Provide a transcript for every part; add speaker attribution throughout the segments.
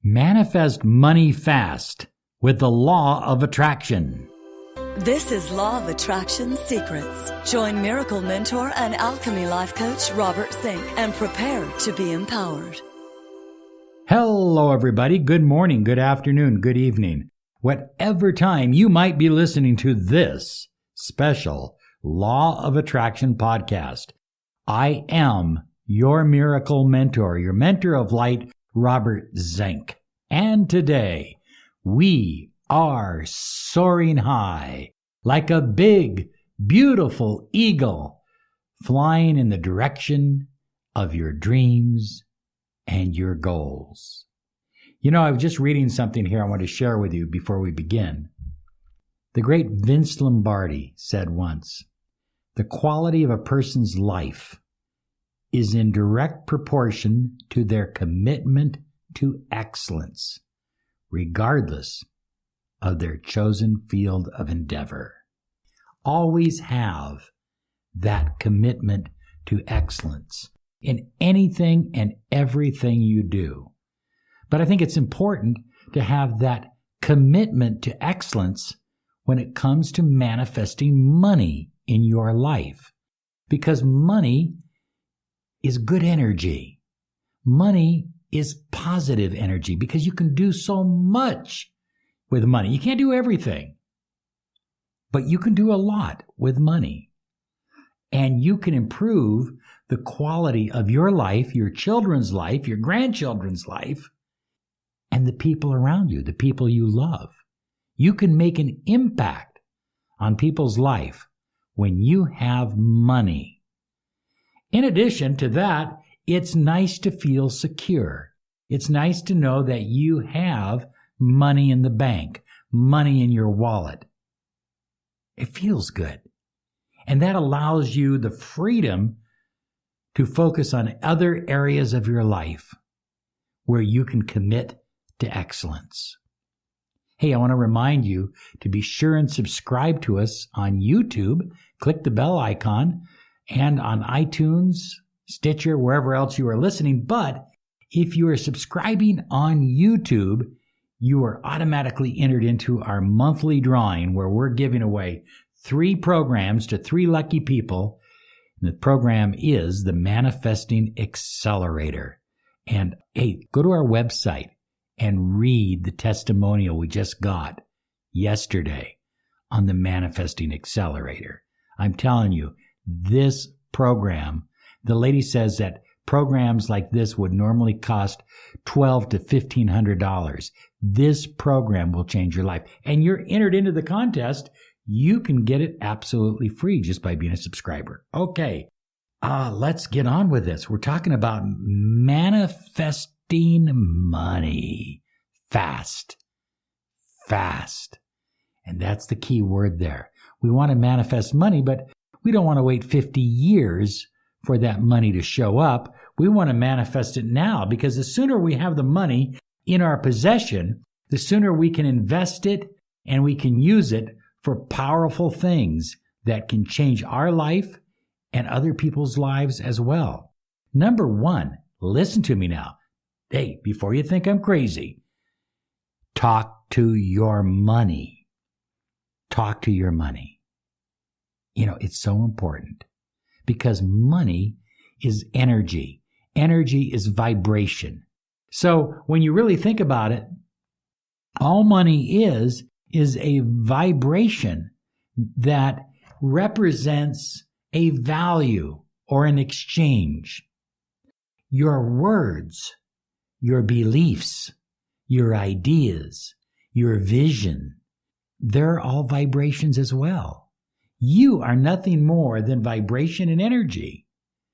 Speaker 1: Manifest money fast with the law of attraction.
Speaker 2: This is Law of Attraction Secrets. Join Miracle Mentor and Alchemy Life Coach Robert Zink and prepare to be empowered.
Speaker 1: Hello, everybody. Good morning, good afternoon, good evening. Whatever time you might be listening to this special Law of Attraction podcast, I am your miracle mentor, your mentor of light, Robert Zink. And today, we are soaring high like a big, beautiful eagle flying in the direction of your dreams and your goals. You know, I was just reading something here I want to share with you before we begin. The great Vince Lombardi said once, "The quality of a person's life is in direct proportion to their commitment to excellence, regardless of their chosen field of endeavor." Always have that commitment to excellence in anything and everything you do. But I think it's important to have that commitment to excellence when it comes to manifesting money in your life. Because money is good energy. Money is positive energy because you can do so much with money. You can't do everything, but you can do a lot with money. And you can improve the quality of your life, your children's life, your grandchildren's life, and the people around you, the people you love. You can make an impact on people's life when you have money. In addition to that, it's nice to feel secure. It's nice to know that you have money in the bank, money in your wallet. It feels good. And that allows you the freedom to focus on other areas of your life where you can commit to excellence. Hey, I want to remind you to be sure and subscribe to us on YouTube. Click the bell icon, and on iTunes, Stitcher, wherever else you are listening. But if you are subscribing on YouTube, you are automatically entered into our monthly drawing where we're giving away 3 programs to 3 lucky people. And the program is the Manifesting Accelerator. And hey, go to our website and read the testimonial we just got yesterday on the Manifesting Accelerator. I'm telling you, this program, the lady says that programs like this would normally cost $1,200 to $1,500. This program will change your life. And you're entered into the contest. You can get it absolutely free just by being a subscriber. Okay, let's get on with this. We're talking about manifesting money fast. Fast. And that's the key word there. We want to manifest money, but we don't want to wait 50 years for that money to show up. We want to manifest it now because the sooner we have the money in our possession, the sooner we can invest it and we can use it for powerful things that can change our life and other people's lives as well. Number 1, listen to me now. Hey, before you think I'm crazy, talk to your money. Talk to your money. You know, it's so important because money is energy. Energy is vibration. So when you really think about it, all money is a vibration that represents a value or an exchange. Your words, your beliefs, your ideas, your vision, they're all vibrations as well. You are nothing more than vibration and energy.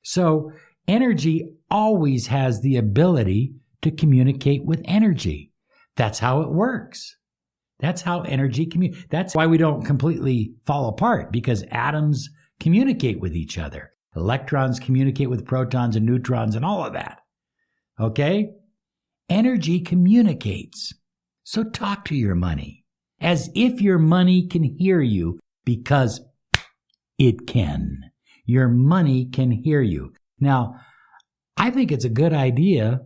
Speaker 1: So energy always has the ability to communicate with energy. That's how it works. That's how energy communicates. That's why we don't completely fall apart, because atoms communicate with each other. Electrons communicate with protons and neutrons and all of that. Okay? Energy communicates. So talk to your money as if your money can hear you, because it can. Your money can hear you. Now, I think it's a good idea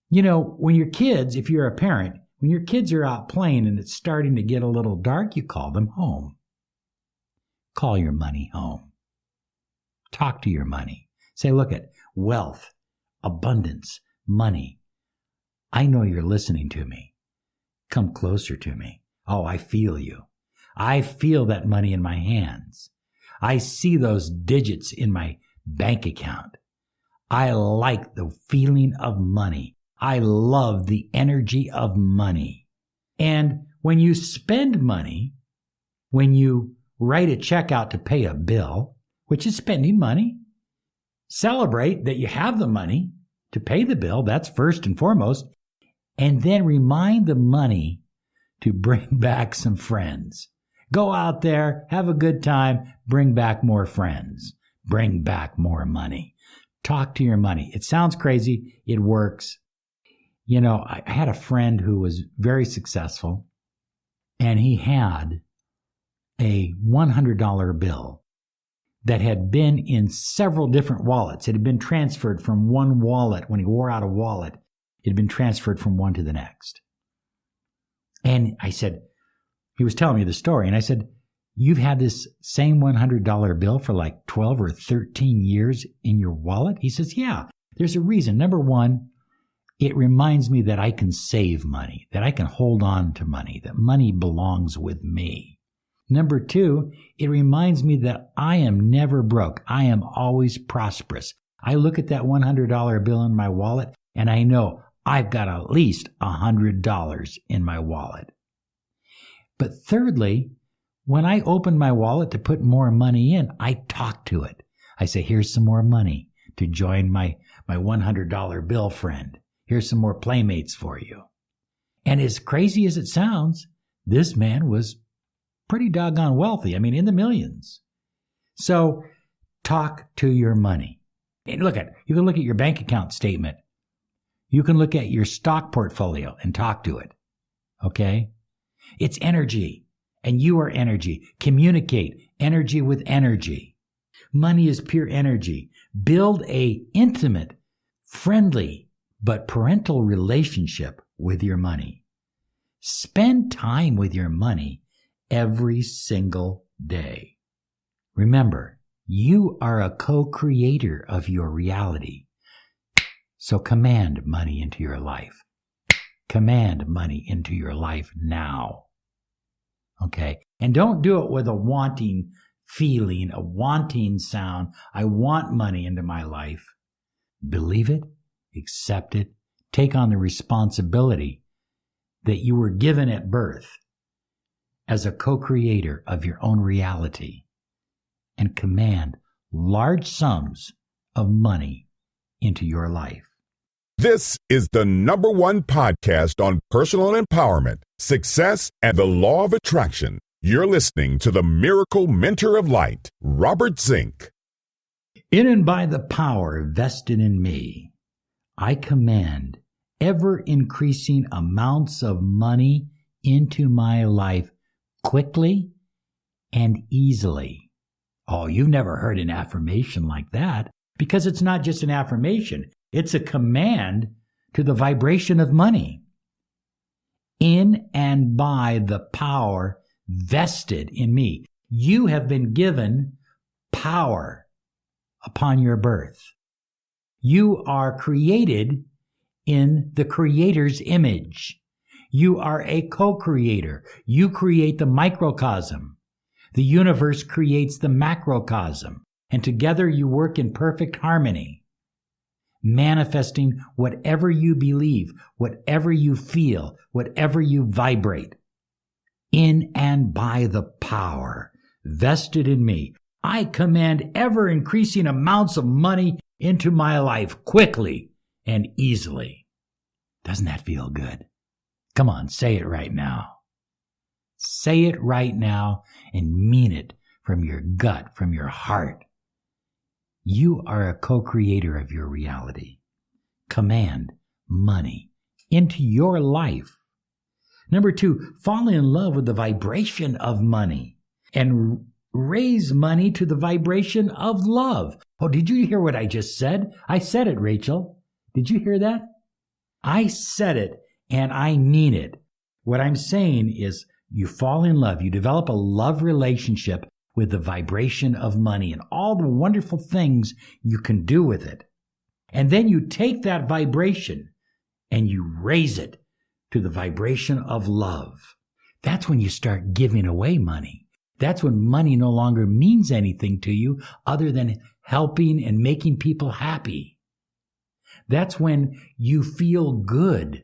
Speaker 1: When your kids, if you're a parent, when your kids are out playing and it's starting to get a little dark, you call them home. Call your money home. Talk to your money. Say, look at wealth, abundance, money. I know you're listening to me. Come closer to me. Oh, I feel you. I feel that money in my hands. I see those digits in my bank account. I like the feeling of money. I love the energy of money. And when you spend money, when you write a check out to pay a bill, which is spending money, celebrate that you have the money to pay the bill. That's first and foremost. And then remind the money to bring back some friends. Go out there, have a good time, bring back more friends, bring back more money. Talk to your money. It sounds crazy. It works. I had a friend who was very successful, and he had a $100 bill that had been in several different wallets. It had been transferred from one wallet. When he wore out a wallet, it had been transferred from one to the next. And I said, he was telling me the story, and I said, you've had this same $100 bill for like 12 or 13 years in your wallet? He says, yeah, there's a reason. Number one, it reminds me that I can save money, that I can hold on to money, that money belongs with me. Number two, it reminds me that I am never broke. I am always prosperous. I look at that $100 bill in my wallet, and I know I've got at least $100 in my wallet. But thirdly, when I open my wallet to put more money in, I talk to it. I say, here's some more money to join my $100 bill friend. Here's some more playmates for you. And as crazy as it sounds, this man was pretty doggone wealthy. I mean, in the millions. So talk to your money. And you can look at your bank account statement. You can look at your stock portfolio and talk to it. Okay? It's energy, and you are energy. Communicate energy with energy. Money is pure energy. Build a intimate, friendly, but parental relationship with your money. Spend time with your money every single day. Remember, you are a co-creator of your reality. So command money into your life. Command money into your life now. Okay? And don't do it with a wanting feeling, a wanting sound. I want money into my life. Believe it, accept it, take on the responsibility that you were given at birth as a co-creator of your own reality, and command large sums of money into your life.
Speaker 3: This is the #1 podcast on personal empowerment, success, and the law of attraction. You're listening to the Miracle Mentor of Light, Robert Zink.
Speaker 1: In and by the power vested in me, I command ever-increasing amounts of money into my life quickly and easily. Oh, you've never heard an affirmation like that, because it's not just an affirmation. It's a command to the vibration of money. In and by the power vested in me. You have been given power upon your birth. You are created in the Creator's image. You are a co-creator. You create the microcosm. The universe creates the macrocosm. And together you work in perfect harmony, manifesting whatever you believe, whatever you feel, whatever you vibrate. In and by the power vested in me, I command ever-increasing amounts of money into my life quickly and easily. Doesn't that feel good? Come on, say it right now. Say it right now and mean it from your gut, from your heart. You are a co-creator of your reality. Command money into your life. Number 2, fall in love with the vibration of money and raise money to the vibration of love. Oh, did you hear what I just said? I said it, Rachel. Did you hear that? I said it and I mean it. What I'm saying is you fall in love, you develop a love relationship with the vibration of money and all the wonderful things you can do with it. And then you take that vibration and you raise it to the vibration of love. That's when you start giving away money. That's when money no longer means anything to you other than helping and making people happy. That's when you feel good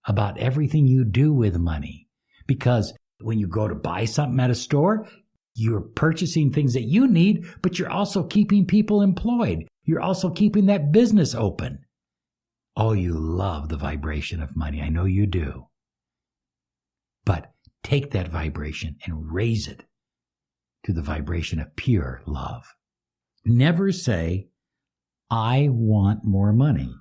Speaker 1: about everything you do with money. Because when you go to buy something at a store, you're purchasing things that you need, but you're also keeping people employed. You're also keeping that business open. Oh, you love the vibration of money. I know you do. But take that vibration and raise it to the vibration of pure love. Never say, I want more money.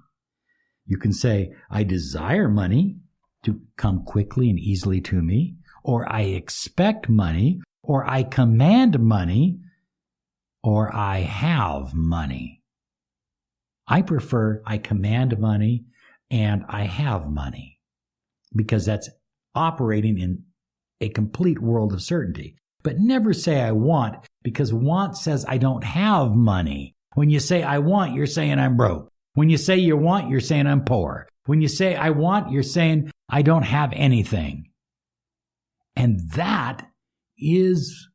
Speaker 1: You can say, I desire money to come quickly and easily to me, or I expect money, or I command money, or I have money. I prefer I command money and I have money because that's operating in a complete world of certainty. But never say I want, because want says I don't have money. When you say I want, you're saying I'm broke. When you say you want, you're saying I'm poor. When you say I want, you're saying I don't have anything. And that is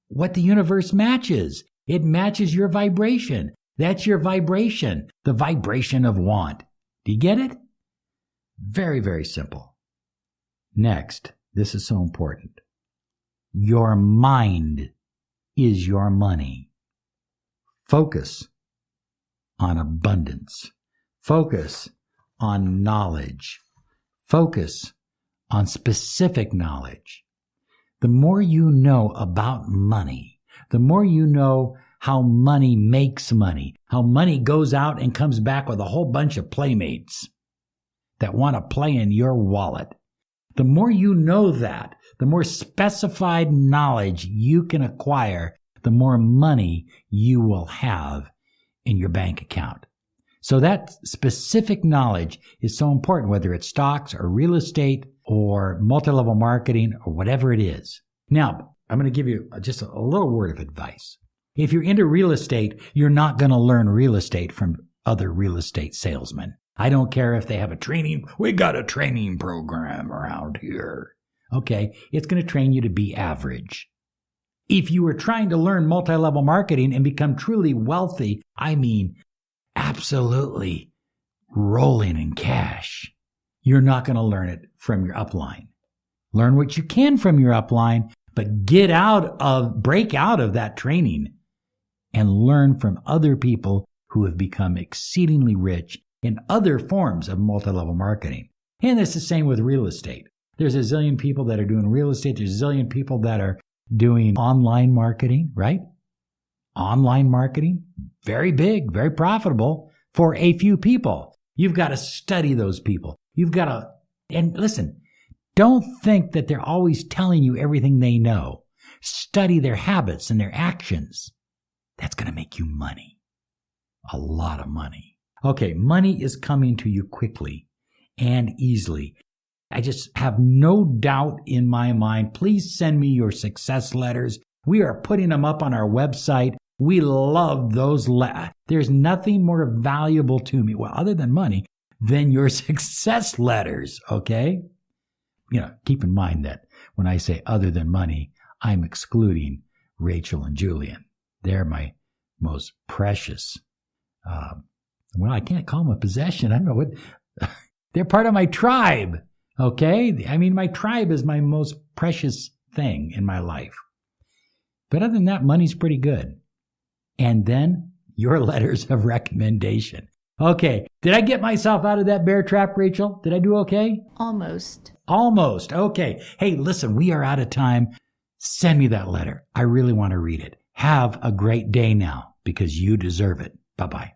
Speaker 1: what the universe matches. It matches your vibration. That's your vibration, the vibration of want. Do you get it? Very, very simple. Next, this is so important. Your mind is your money. Focus on abundance. Focus on knowledge. Focus on specific knowledge. The more you know about money, the more you know how money makes money, how money goes out and comes back with a whole bunch of playmates that want to play in your wallet. The more you know that, the more specified knowledge you can acquire, the more money you will have in your bank account. So that specific knowledge is so important, whether it's stocks or real estate or multi-level marketing or whatever it is. Now, I'm going to give you just a little word of advice. If you're into real estate, you're not going to learn real estate from other real estate salesmen. I don't care if they have a training. We got a training program around here. Okay, it's going to train you to be average. If you were trying to learn multi-level marketing and become truly wealthy, I mean, absolutely rolling in cash, you're not going to learn it from your upline. Learn what you can from your upline, but break out of that training and learn from other people who have become exceedingly rich in other forms of multi-level marketing. And it's the same with real estate. There's a zillion people that are doing real estate. There's a zillion people that are doing online marketing, right? Online marketing, very big, very profitable for a few people. You've got to study those people. And listen, don't think that they're always telling you everything they know. Study their habits and their actions. That's going to make you money. A lot of money. Okay, money is coming to you quickly and easily. I just have no doubt in my mind. Please send me your success letters. We are putting them up on our website. We love those. There's nothing more valuable to me, well, other than money, than your success letters, okay? Keep in mind that when I say other than money, I'm excluding Rachel and Julian. They're my most precious. I can't call them a possession. I don't know what. They're part of my tribe, okay? I mean, my tribe is my most precious thing in my life. But other than that, money's pretty good. And then your letters of recommendation. Okay, did I get myself out of that bear trap, Rachel? Did I do okay?
Speaker 4: Almost.
Speaker 1: Almost. Okay. Hey, listen, we are out of time. Send me that letter. I really want to read it. Have a great day now because you deserve it. Bye-bye.